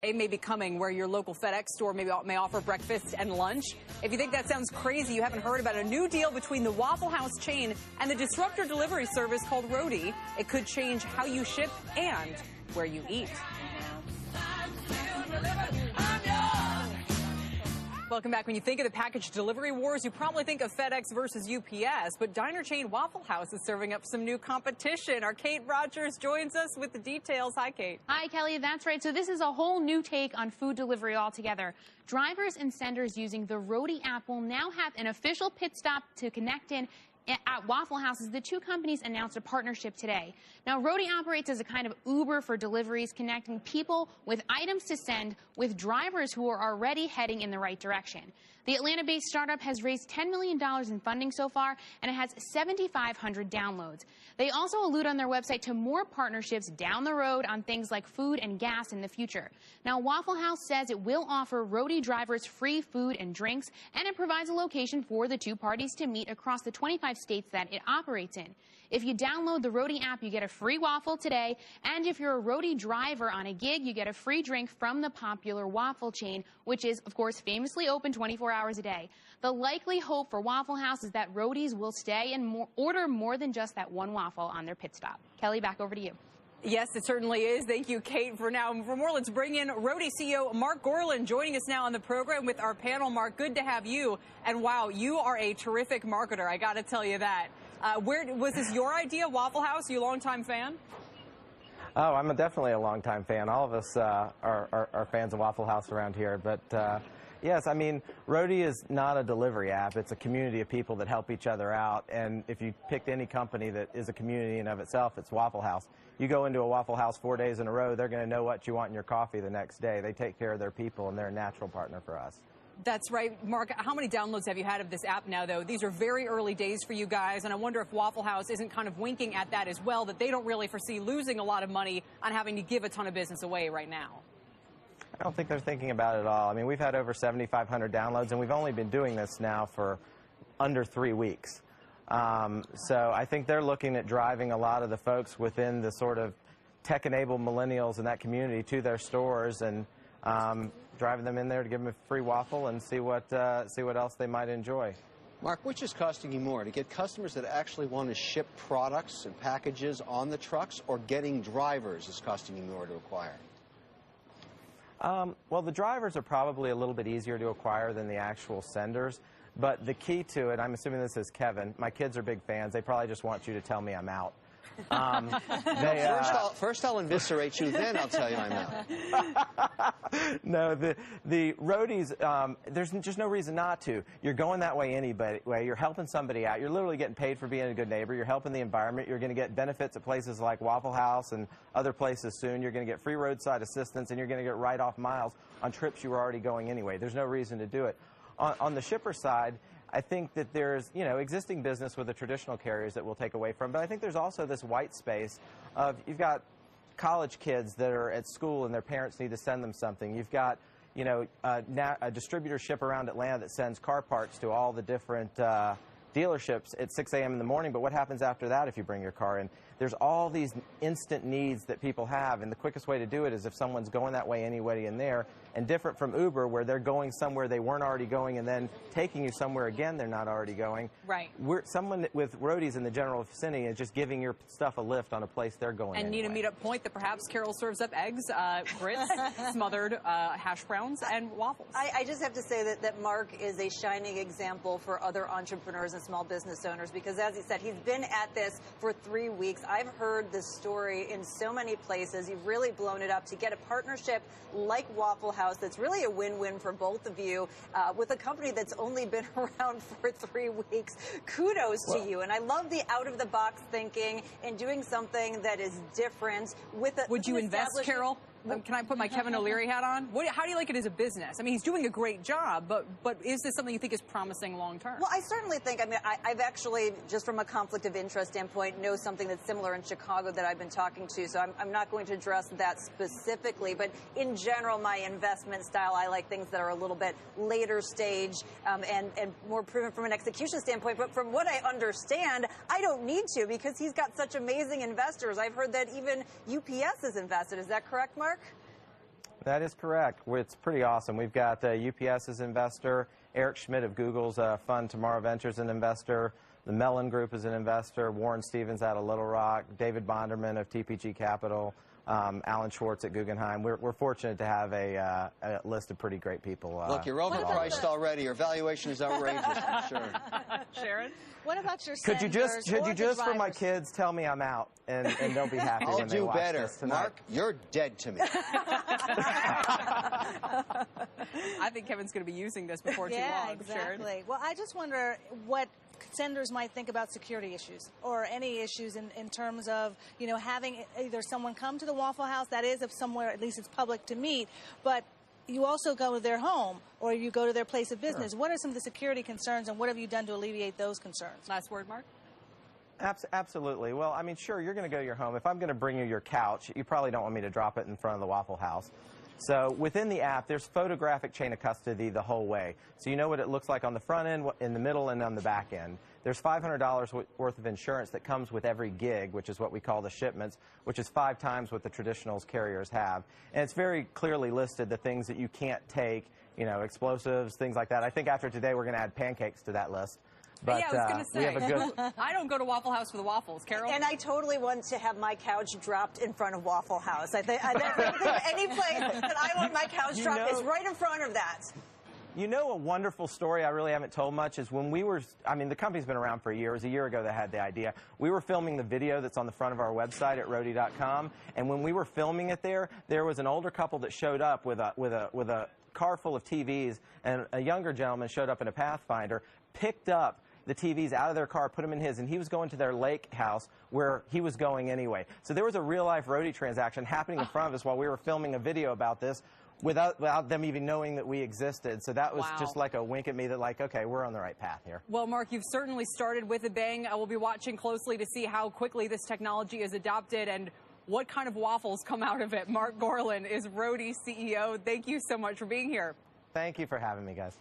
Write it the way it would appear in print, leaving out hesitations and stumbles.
It may be coming where your local FedEx store may offer breakfast and lunch. If you think that sounds crazy, you haven't heard about a new deal between the Waffle House chain and the disruptor delivery service called Roadie. It could change how you ship and where you eat. Welcome back. When you think of the package delivery wars, you probably think of FedEx versus UPS, but diner chain Waffle House is serving up some new competition. Our Kate Rogers joins us with the details. Hi, Kate. Hi, Kelly. That's right. So this is a whole new take on food delivery altogether. Drivers and senders using the Roadie app will now have an official pit stop to connect in at Waffle House. The two companies announced a partnership today. Now, Roadie operates as a kind of Uber for deliveries, connecting people with items to send with drivers who are already heading in the right direction. The Atlanta-based startup has raised $10 million in funding so far, and it has 7,500 downloads. They also allude on their website to more partnerships down the road on things like food and gas in the future. Now, Waffle House says it will offer Roadie drivers free food and drinks, and it provides a location for the two parties to meet across the 25 states that it operates in. If you download the Roadie app, you get a free waffle today, and if you're a Roadie driver on a gig, you get a free drink from the popular waffle chain, which is, of course, famously open 24 hours a day. The likely hope for Waffle House is that Roadies will stay and order more than just that one waffle on their pit stop. Kelly, back over to you. Yes, it certainly is. Thank you, Kate. For now, for more, let's bring in Roadie CEO Mark Gorland joining us now on the program with our panel. Mark, good to have you. And wow, you are a terrific marketer. I got to tell you that. Where was this your idea, Waffle House? You a longtime fan? Oh, I'm definitely a longtime fan. All of us are fans of Waffle House around here. But yes, I mean, Roadie is not a delivery app. It's a community of people that help each other out. And if you picked any company that is a community in and of itself, it's Waffle House. You go into a Waffle House 4 days in a row, they're going to know what you want in your coffee the next day. They take care of their people, and they're a natural partner for us. That's right. Mark, how many downloads have you had of this app now, though? These are very early days for you guys, and I wonder if Waffle House isn't kind of winking at that as well, that they don't really foresee losing a lot of money on having to give a ton of business away right now. I don't think they're thinking about it at all. I mean, we've had over 7,500 downloads, and we've only been doing this now for under 3 weeks. So I think they're looking at driving a lot of the folks within the sort of tech-enabled millennials in that community to their stores and driving them in there to give them a free waffle and see what else they might enjoy. Mark, which is costing you more, to get customers that actually want to ship products and packages on the trucks, or getting drivers is costing you more to acquire? Well, the drivers are probably a little bit easier to acquire than the actual senders. But the key to it, I'm assuming this is Kevin. My kids are big fans. They probably just want you to tell me I'm out. First I'll eviscerate you, then I'll tell you I'm out. No, the Roadies, there's just no reason not to. You're going that way anyway. You're helping somebody out. You're literally getting paid for being a good neighbor. You're helping the environment. You're going to get benefits at places like Waffle House and other places soon. You're going to get free roadside assistance, and you're going to get write-off miles on trips you were already going anyway. There's no reason to do it. On the shipper side, I think that there's, existing business with the traditional carriers that we'll take away from, but I think there's also this white space of, you've got college kids that are at school and their parents need to send them something. You've got, a distributorship around Atlanta that sends car parts to all the different dealerships at 6 a.m. in the morning, but what happens after that if you bring your car in? There's all these instant needs that people have, and the quickest way to do it is if someone's going that way anyway in there, and different from Uber, where they're going somewhere they weren't already going and then taking you somewhere again they're not already going. Right. Someone with Roadies in the general vicinity is just giving your stuff a lift on a place they're going and anyway. Need a meetup point that perhaps Carol serves up eggs, grits, smothered hash browns, and waffles. I just have to say that Mark is a shining example for other entrepreneurs and small business owners, because as he said, he's been at this for 3 weeks. I've heard this story in so many places. You've really blown it up to get a partnership like Waffle House that's really a win-win for both of you with a company that's only been around for 3 weeks. Kudos to you. And I love the out-of-the-box thinking and doing something that is different with a... Would you invest, Carol? Can I put my Kevin O'Leary hat on? How do you like it as a business? I mean, he's doing a great job, but is this something you think is promising long term? Well, I certainly think, I've actually, just from a conflict of interest standpoint, know something that's similar in Chicago that I've been talking to, so I'm not going to address that specifically, but in general, my investment style, I like things that are a little bit later stage and more proven from an execution standpoint, but from what I understand, I don't need to, because he's got such amazing investors. I've heard that even UPS is invested. Is that correct, Mark? That is correct. It's pretty awesome. We've got UPS as investor, Eric Schmidt of Google's fund Tomorrow Ventures an investor, the Mellon Group is an investor, Warren Stevens out of Little Rock, David Bonderman of TPG Capital, Alan Schwartz at Guggenheim. We're fortunate to have a list of pretty great people. Look, you're overpriced already. Your valuation is outrageous, I'm sure. Sharon? What about your Could you just for my kids tell me I'm out and they'll be happy when they watch this tonight? Mark, you're dead to me. I think Kevin's going to be using this before too long. Yeah, exactly. Sharon? Well, I just wonder what senders might think about security issues or any issues in terms of, you know, having either someone come to the Waffle House, that is, if somewhere at least it's public to meet, but you also go to their home or you go to their place of business. Sure. What are some of the security concerns and what have you done to alleviate those concerns? Last word, Mark? Absolutely. Well, I mean, sure, you're going to go to your home. If I'm going to bring you your couch, you probably don't want me to drop it in front of the Waffle House. So within the app, there's photographic chain of custody the whole way. So you know what it looks like on the front end, in the middle, and on the back end. There's $500 worth of insurance that comes with every gig, which is what we call the shipments, which is 5 times what the traditional carriers have. And it's very clearly listed the things that you can't take, you know, explosives, things like that. I think after today we're going to add pancakes to that list. But yeah, I was going to say, we have a good... I don't go to Waffle House for the waffles, Carol. And I totally want to have my couch dropped in front of Waffle House. I think any place that I want my couch dropped is right in front of that. You know, a wonderful story I really haven't told much is when we were, I mean, the company's been around for a year. It was a year ago they had the idea. We were filming the video that's on the front of our website at Roadie.com, and when we were filming it there was an older couple that showed up with a car full of TVs, and a younger gentleman showed up in a Pathfinder, picked up the TVs out of their car, put them in his, and he was going to their lake house where he was going anyway. So there was a real-life Roadie transaction happening in front of us while we were filming a video about this without them even knowing that we existed. So that was just like a wink at me that, like, okay, we're on the right path here. Well, Mark, you've certainly started with a bang. I will be watching closely to see how quickly this technology is adopted and what kind of waffles come out of it. Mark Gorlin is Roadie CEO. Thank you so much for being here. Thank you for having me, guys.